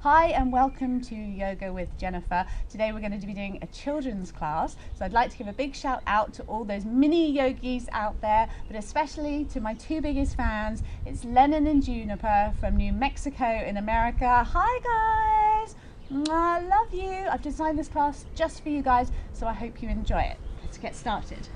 Hi and welcome to Yoga with Jennifer. Today we're going to be doing a children's class. So I'd like to give a big shout out to all those mini yogis out there, but especially to my two biggest fans. It's Lennon and Juniper from New Mexico in America. Hi guys! I love you. I've designed this class just for you guys, so I hope you enjoy it. Let's get started.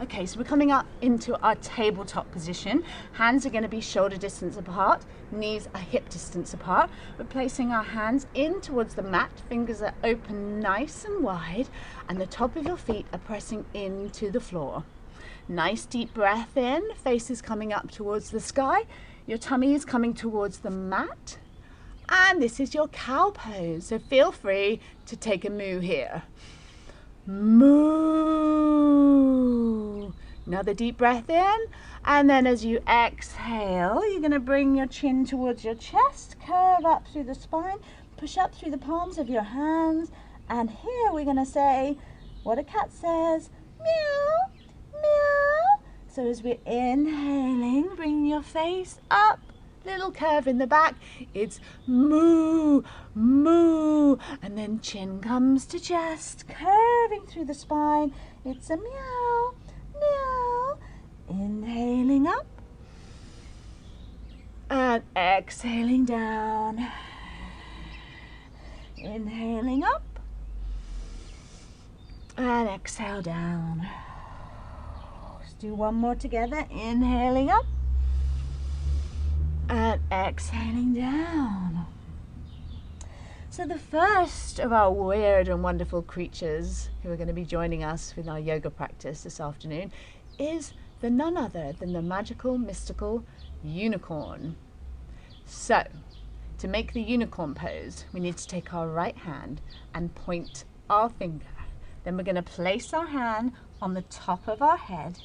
Okay, so we're coming up into our tabletop position. Hands are going to be shoulder distance apart, knees are hip distance apart. We're placing our hands in towards the mat, fingers are open nice and wide, and the top of your feet are pressing into the floor. Nice deep breath in, face is coming up towards the sky, your tummy is coming towards the mat, and this is your cow pose, so feel free to take a moo here. Moo. Another deep breath in, and then as you exhale, you're going to bring your chin towards your chest, curve up through the spine, push up through the palms of your hands, and here we're going to say what a cat says, meow, meow. So as we're inhaling, bring your face up, little curve in the back, it's moo, moo, and then chin comes to chest, curving through the spine, it's a meow, meow, inhaling up, and exhaling down, inhaling up, and exhale down. Let's do one more together, inhaling up, and exhaling down. So the first of our weird and wonderful creatures who are going to be joining us with our yoga practice this afternoon is none other than the magical, mystical unicorn. So to make the unicorn pose, we need to take our right hand and point our finger. Then we're going to place our hand on the top of our head,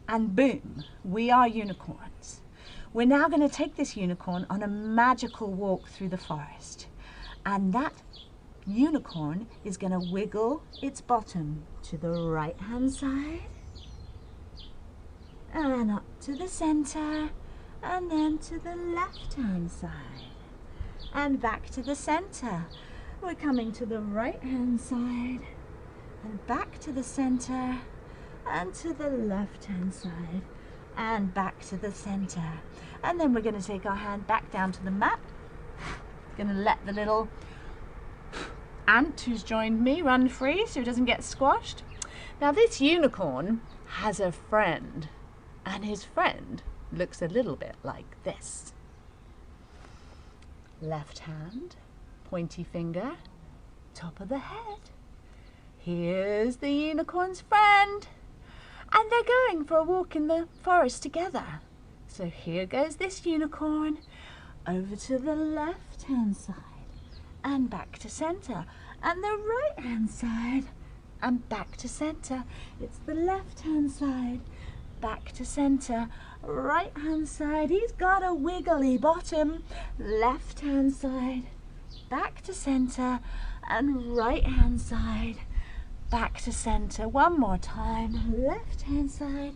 and boom, we are unicorns. We're now going to take this unicorn on a magical walk through the forest. And that unicorn is going to wiggle its bottom to the right hand side, and up to the center, and then to the left hand side, and back to the center. We're coming to the right hand side, and back to the center, and to the left hand side, and back to the center. And then we're going to take our hand back down to the mat. Going to let the little ant who's joined me run free so he doesn't get squashed. Now this unicorn has a friend, and his friend looks a little bit like this. Left hand, pointy finger, top of the head. Here's the unicorn's friend. And they're going for a walk in the forest together. So here goes this unicorn, over to the left hand side, and back to center, and the right hand side, and back to center. It's the left hand side, back to center, right hand side, he's got a wiggly bottom, left hand side, back to center, and right hand side, back to center. One more time, left hand side,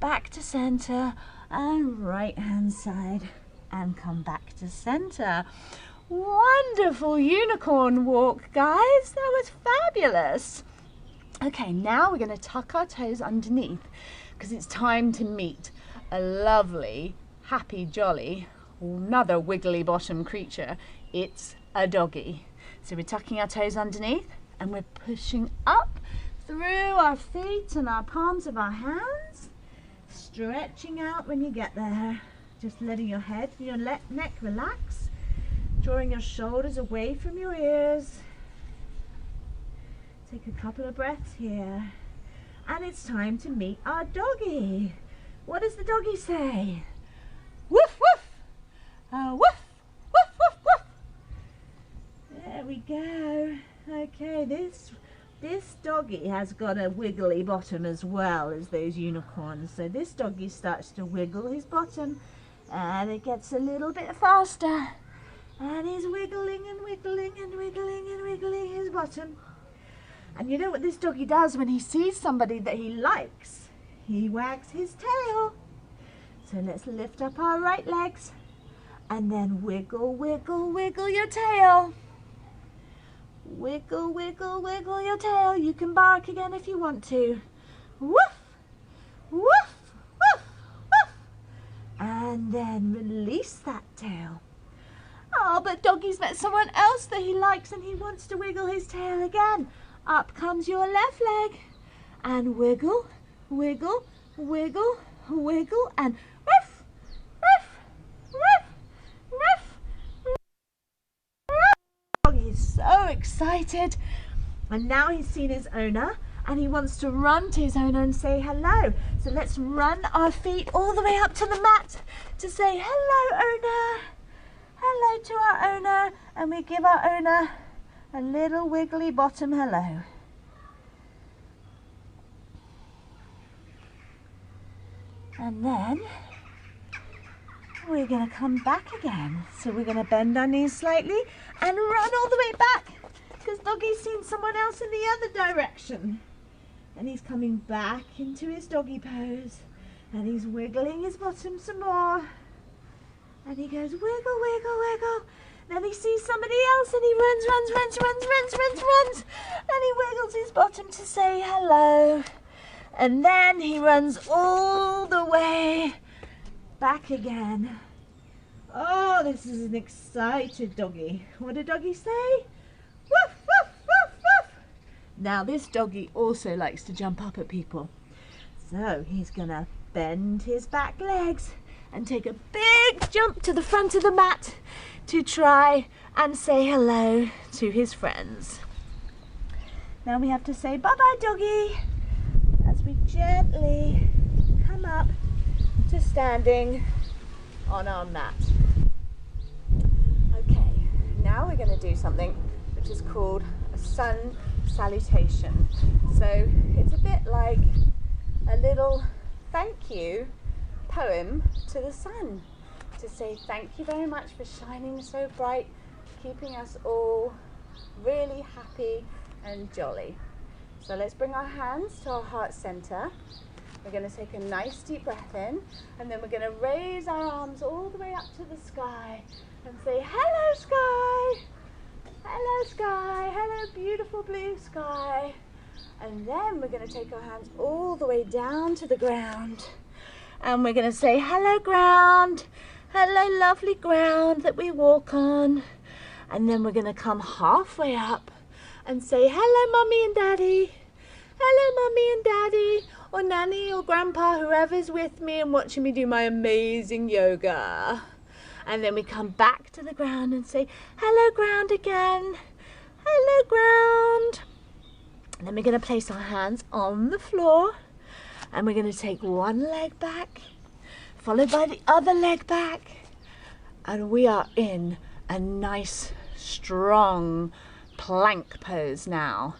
back to center, and right hand side, and come back to center. Wonderful unicorn walk, guys. That was fabulous. Okay, now we're going to tuck our toes underneath because it's time to meet a lovely, happy, jolly, another wiggly bottom creature. It's a doggy. So we're tucking our toes underneath, and we're pushing up through our feet and our palms of our hands, stretching out when you get there, just letting your head and your neck relax, drawing your shoulders away from your ears. Take a couple of breaths here, and it's time to meet our doggy. What does the doggy say? Woof woof, woof woof woof woof. There we go. Okay, this doggy has got a wiggly bottom as well as those unicorns. So this doggy starts to wiggle his bottom, and it gets a little bit faster. And he's wiggling and wiggling and wiggling and wiggling his bottom. And you know what this doggy does when he sees somebody that he likes? He wags his tail. So let's lift up our right legs And then wiggle, wiggle, wiggle your tail. Wiggle, wiggle, wiggle your tail. You can bark again if you want to. Woof, woof, woof, woof. And then release that tail. Oh, but Doggy's met someone else that he likes and he wants to wiggle his tail again. Up comes your left leg. And wiggle, wiggle, wiggle, wiggle, and ruff, ruff, ruff, ruff, ruff. Doggy is so excited. And now he's seen his owner and he wants to run to his owner and say hello. So let's run our feet all the way up to the mat to say hello, owner. Hello to our owner. And we give our owner a little wiggly bottom hello. And then we're going to come back again. So we're going to bend our knees slightly and run all the way back because Doggy's seen someone else in the other direction. And he's coming back into his doggy pose and he's wiggling his bottom some more. And he goes wiggle, wiggle, wiggle. Then he sees somebody else and he runs. And he wiggles his bottom to say hello. And then he runs all the way back again. Oh, this is an excited doggy. What did Doggy say? Woof, woof, woof, woof. Now this doggy also likes to jump up at people. So he's gonna bend his back legs and take a big jump to the front of the mat to try and say hello to his friends. Now we have to say bye-bye, Doggy. As we gently come up to standing on our mat. Okay, now we're going to do something which is called a sun salutation. So it's a bit like a little thank you poem to the sun to say thank you very much for shining so bright, keeping us all really happy and jolly. So let's bring our hands to our heart center. We're going to take a nice deep breath in and then we're going to raise our arms all the way up to the sky and say hello sky, hello sky, hello beautiful blue sky. And then we're going to take our hands all the way down to the ground and we're going to say hello ground, hello lovely ground that we walk on. And then we're going to come halfway up and say hello mummy and daddy, hello mummy and daddy, or nanny or grandpa, whoever's with me and watching me do my amazing yoga. And then we come back to the ground and say hello ground again, hello ground. And then we're going to place our hands on the floor and we're going to take one leg back followed by the other leg back, and we are in a nice strong plank pose now.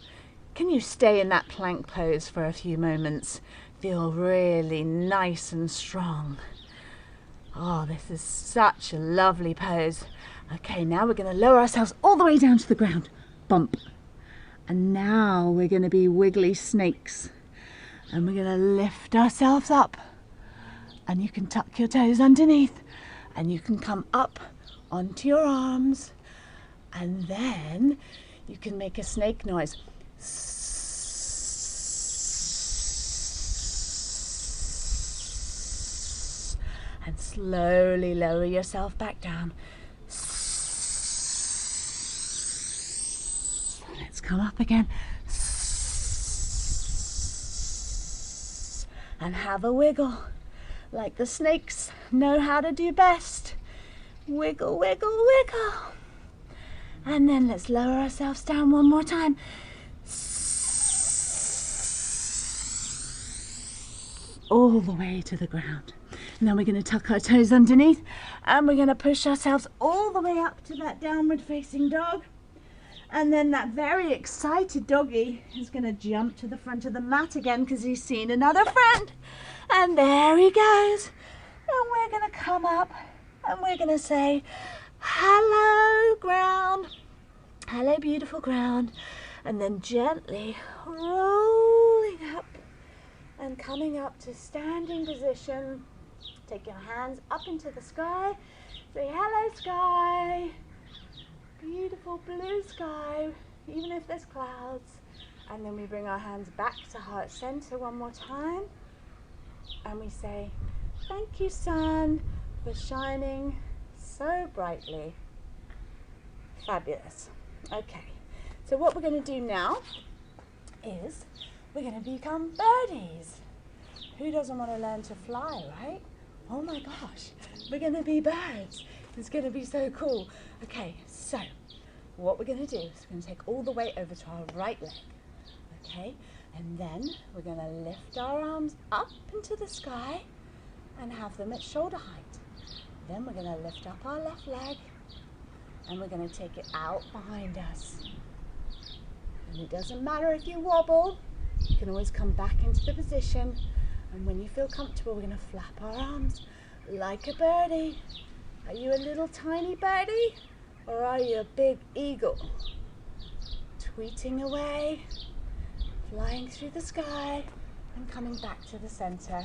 Can you stay in that plank pose for a few moments? Feel really nice and strong. Oh, this is such a lovely pose. Okay, now we're going to lower ourselves all the way down to the ground. Bump. And now we're going to be wiggly snakes. And we're going to lift ourselves up. And you can tuck your toes underneath. And you can come up onto your arms. And then you can make a snake noise. And slowly lower yourself back down. Let's come up again. And have a wiggle, like the snakes know how to do best. Wiggle, wiggle, wiggle. And then let's lower ourselves down one more time. All the way to the ground. And then we're going to tuck our toes underneath and we're going to push ourselves all the way up to that downward facing dog. And then that very excited doggy is going to jump to the front of the mat again because he's seen another friend. And there he goes. And we're going to come up and we're going to say, hello ground, hello beautiful ground. And then gently rolling up and coming up to standing position. Take your hands up into the sky Say hello, sky. Beautiful blue sky, even if there's clouds. And then we bring our hands back to heart center one more time. And we say, thank you, sun, for shining so brightly. Fabulous. Okay, so what we're going to do now is we're going to become birdies. Who doesn't want to learn to fly, right? Oh my gosh, we're going to be birds. It's going to be so cool. Okay, so what we're going to do is we're going to take all the weight over to our right leg. Okay, and then we're going to lift our arms up into the sky and have them at shoulder height. Then we're going to lift up our left leg and we're going to take it out behind us. And it doesn't matter if you wobble, you can always come back into the position. And when you feel comfortable, we're going to flap our arms like a birdie. Are you a little tiny birdie or are you a big eagle? Tweeting away, flying through the sky and coming back to the center.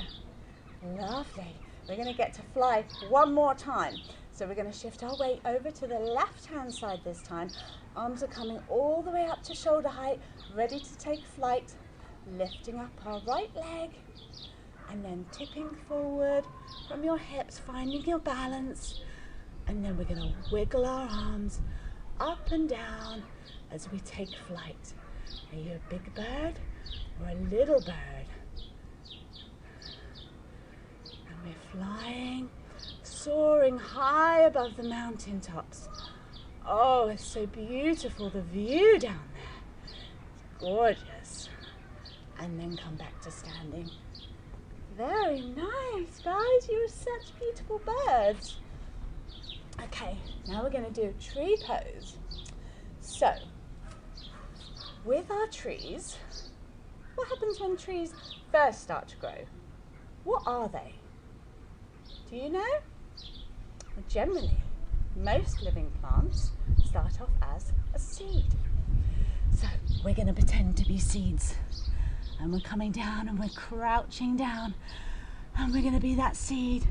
Lovely. We're going to get to fly one more time. So we're going to shift our weight over to the left-hand side this time. Arms are coming all the way up to shoulder height, ready to take flight. Lifting up our right leg and then tipping forward from your hips, finding your balance. And then we're going to wiggle our arms up and down as we take flight. Are you a big bird or a little bird? And we're flying, soaring high above the mountaintops. Oh, it's so beautiful, the view down there. It's gorgeous. And then come back to standing. Very nice, guys. You're such beautiful birds. Okay, now we're going to do tree pose. So, with our trees, what happens when trees first start to grow? What are they? Do you know? Well, generally, most living plants start off as a seed. So, we're going to pretend to be seeds. And we're coming down and we're crouching down. And we're going to be that seed.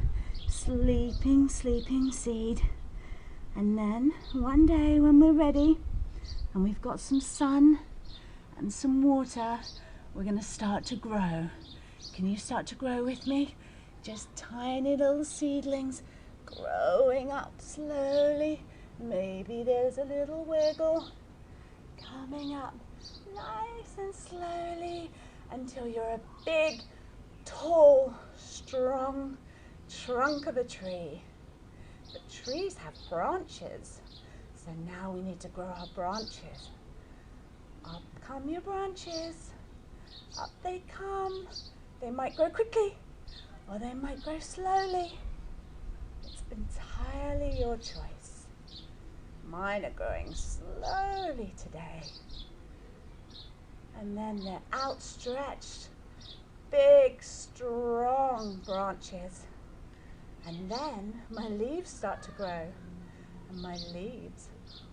Sleeping, sleeping seed. And then one day when we're ready and we've got some sun and some water, we're going to start to grow. Can you start to grow with me? Just tiny little seedlings growing up slowly. Maybe there's a little wiggle. Coming up nice and slowly until you're a big, tall, strong trunk of a tree. But trees have branches, so now we need to grow our branches. Up come your branches, up they come. They might grow quickly, or they might grow slowly. It's entirely your choice. Mine are growing slowly today. And then they're outstretched, big, strong branches. And then my leaves start to grow, and my leaves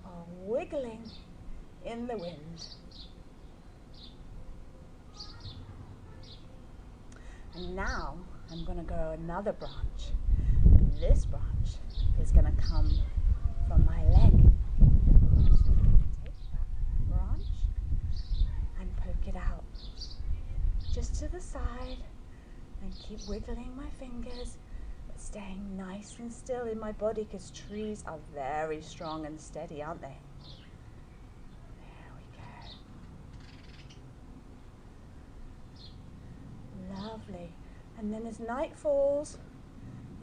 are wiggling in the wind. And now I'm going to grow another branch. And this branch is going to come from my leg. So I'm going to take that branch and poke it out just to the side and keep wiggling my fingers, but staying nice and still in my body because trees are very strong and steady, aren't they? There we go. Lovely. And then as night falls,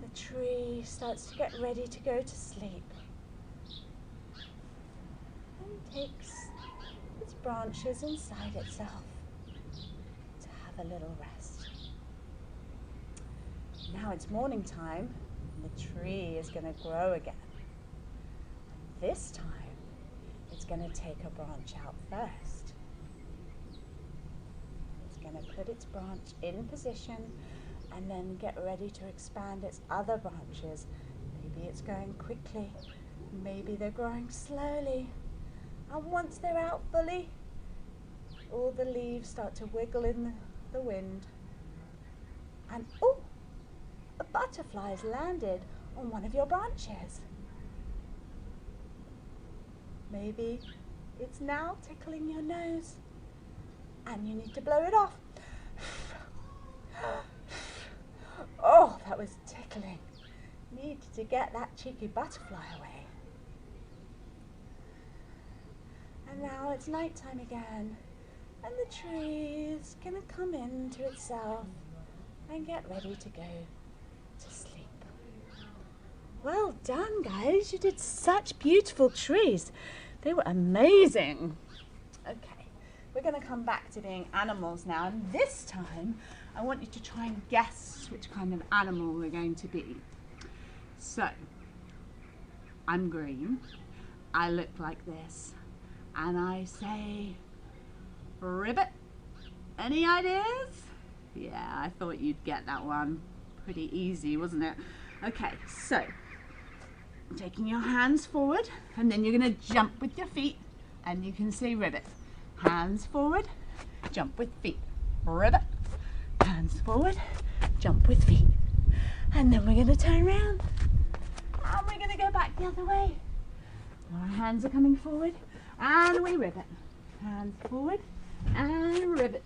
the tree starts to get ready to go to sleep and takes its branches inside itself to have a little rest. Now it's morning time and the tree is going to grow again. And this time it's going to take a branch out first. It's going to put its branch in position and then get ready to expand its other branches. Maybe it's going quickly, maybe they're growing slowly. And once they're out fully, all the leaves start to wiggle in the wind. And oh, a butterfly has landed on one of your branches. Maybe it's now tickling your nose and you need to blow it off. Oh, that was tickling. Need to get that cheeky butterfly away. And now it's nighttime again, and the tree is going to come into itself and get ready to go to sleep. Well done, guys. You did such beautiful trees. They were amazing. Okay, we're going to come back to being animals now, and this time I want you to try and guess which kind of animal we're going to be. So, I'm green, I look like this, and I say ribbit. Any ideas? Yeah, I thought you'd get that one. Pretty easy, wasn't it? Okay, so taking your hands forward, and then you're going to jump with your feet, and you can say ribbit. Hands forward, jump with feet. Ribbit. Hands forward, jump with feet. And then we're going to turn around, and we're going to go back the other way. Our hands are coming forward, and we ribbit. Hands forward, and ribbit.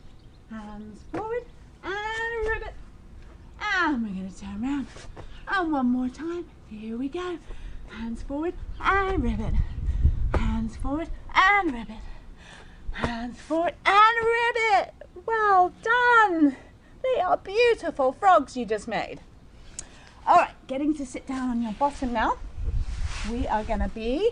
Hands forward, and ribbit. And we're going to turn around. And one more time. Here we go. Hands forward and ribbit. Hands forward and ribbit. Hands forward and ribbit. Well done. They are beautiful frogs you just made. All right, getting to sit down on your bottom now. We are going to be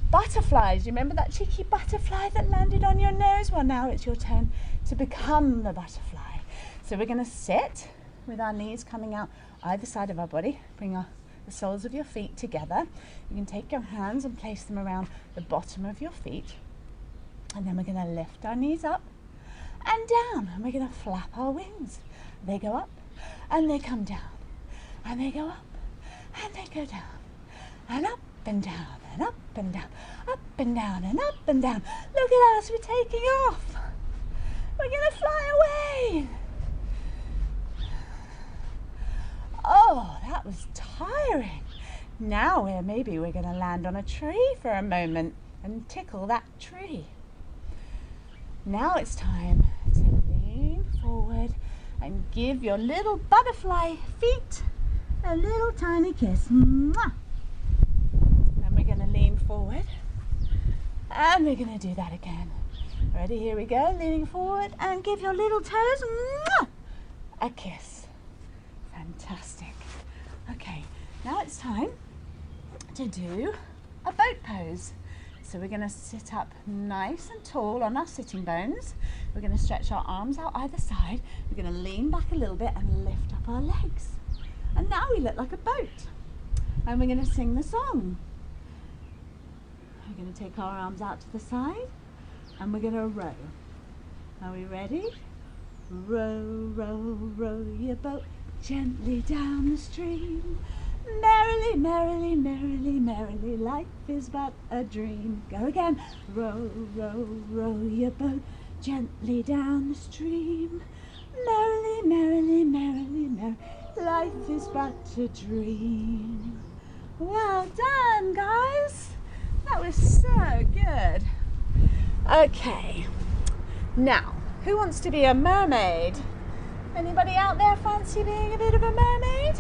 butterflies. You remember that cheeky butterfly that landed on your nose? Well, now it's your turn to become the butterfly. So we're going to sit with our knees coming out either side of our body. Bring the soles of your feet together. You can take your hands and place them around the bottom of your feet. And then we're going to lift our knees up and down. And we're going to flap our wings. They go up and they come down. And they go up and they go down. And up and down and up and down. Up and down and up and down. Look at us, we're taking off. We're going to fly away. Oh, that was tiring. Now maybe we're going to land on a tree for a moment and tickle that tree. Now it's time to lean forward and give your little butterfly feet a little tiny kiss. Mwah! And we're going to lean forward and we're going to do that again. Ready? Here we go. Leaning forward and give your little toes a kiss. Fantastic. Okay, now it's time to do a boat pose. So we're going to sit up nice and tall on our sitting bones. We're going to stretch our arms out either side. We're going to lean back a little bit and lift up our legs. And now we look like a boat. And we're going to sing the song. We're going to take our arms out to the side and we're going to row. Are we ready? Row, row, row your boat gently down the stream. Merrily, merrily, merrily, merrily, life is but a dream. Go again. Row, row, row your boat gently down the stream. Merrily, merrily, merrily, merrily, life is but a dream. Well done, guys. That was so good. Okay, now, who wants to be a mermaid? Anybody out there fancy being a bit of a mermaid?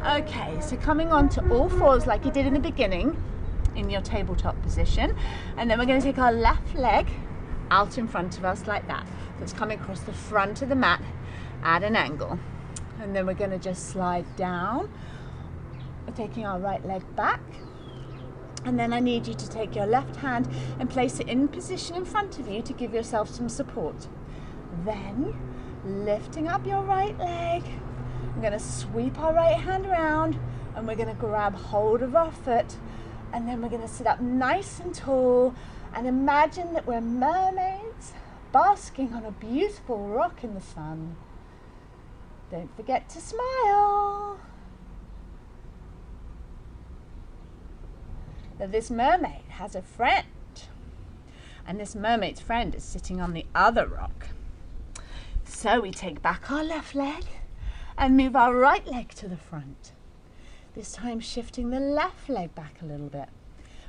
Okay, so coming on to all fours like you did in the beginning, in your tabletop position, and then we're going to take our left leg out in front of us like that. So it's coming across the front of the mat at an angle. And then we're going to just slide down, taking our right leg back. And then I need you to take your left hand and place it in position in front of you to give yourself some support. Then, lifting up your right leg, we're going to sweep our right hand around and we're going to grab hold of our foot, and then we're going to sit up nice and tall and imagine that we're mermaids basking on a beautiful rock in the sun. Don't forget to smile. Now, this mermaid has a friend, and this mermaid's friend is sitting on the other rock. So we take back our left leg and move our right leg to the front. This time shifting the left leg back a little bit.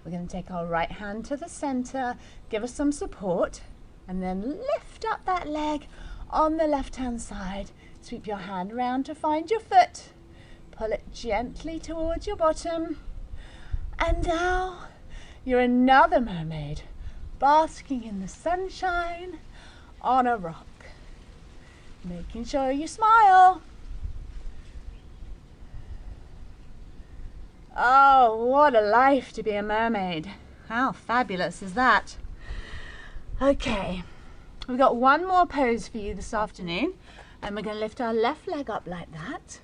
We're going to take our right hand to the center, give us some support, and then lift up that leg on the left hand side. Sweep your hand around to find your foot. Pull it gently towards your bottom. And now you're another mermaid, basking in the sunshine on a rock. Making sure you smile. Oh, what a life to be a mermaid. How fabulous is that? Okay, we've got one more pose for you this afternoon, and we're going to lift our left leg up like that.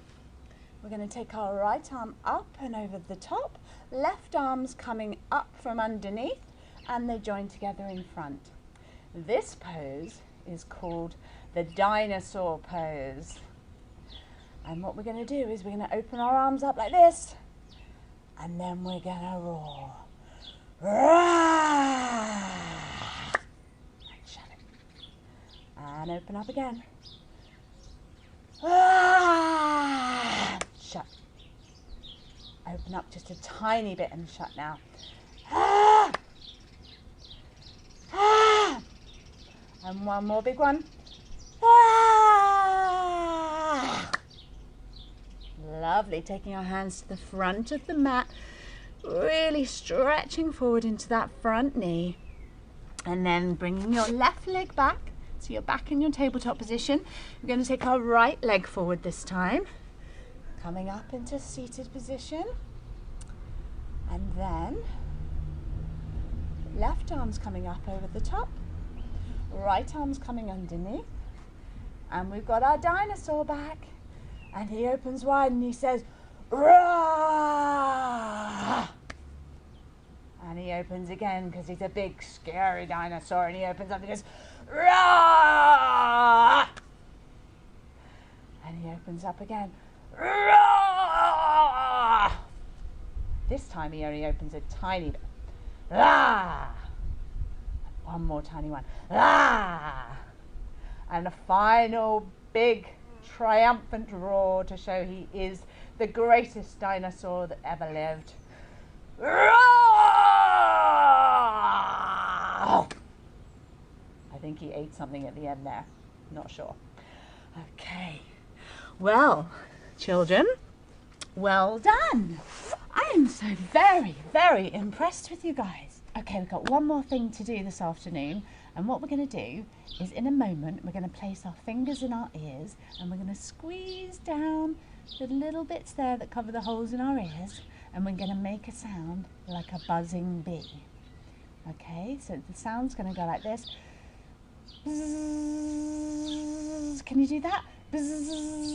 We're going to take our right arm up and over the top, left arm's coming up from underneath, and they join together in front. This pose is called the Dinosaur Pose. And what we're going to do is we're going to open our arms up like this, and then we're going to roar. Right, shut it. And open up again. Shut. Open up just a tiny bit and shut now. And one more big one. Lovely. Taking our hands to the front of the mat, really stretching forward into that front knee, and then bringing your left leg back so you're back in your tabletop position. We're going to take our right leg forward this time, coming up into seated position, and then left arm's coming up over the top, right arm's coming underneath, and we've got our dinosaur back, and he opens wide and he says, "Roar!" And he opens again because he's a big scary dinosaur, and he opens up and goes, "Roar!" And he opens up again, "Roar!" This time he only opens a tiny bit. "Ah!" One more tiny one. "Ah!" And a final big triumphant roar to show he is the greatest dinosaur that ever lived. Roar! I think he ate something at the end there. Not sure. Okay. Well, children, well done. I am so very, very impressed with you guys. Okay, we've got one more thing to do this afternoon, and what we're going to do is in a moment we're going to place our fingers in our ears, and we're going to squeeze down the little bits there that cover the holes in our ears, and we're going to make a sound like a buzzing bee. Okay, so the sound's going to go like this. Bzzz. Can you do that? Bzzz.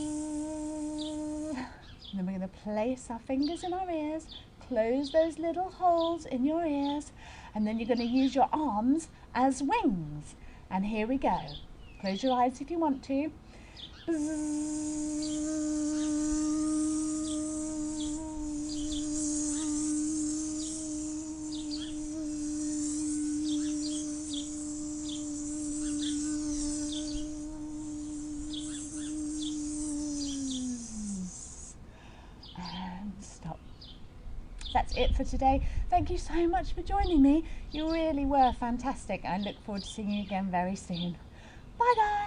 And then we're going to place our fingers in our ears, close those little holes in your ears, and then you're going to use your arms as wings. And here we go. Close your eyes if you want to. And stop. That's it for today. Thank you so much for joining me. You really were fantastic. I look forward to seeing you again very soon. Bye guys.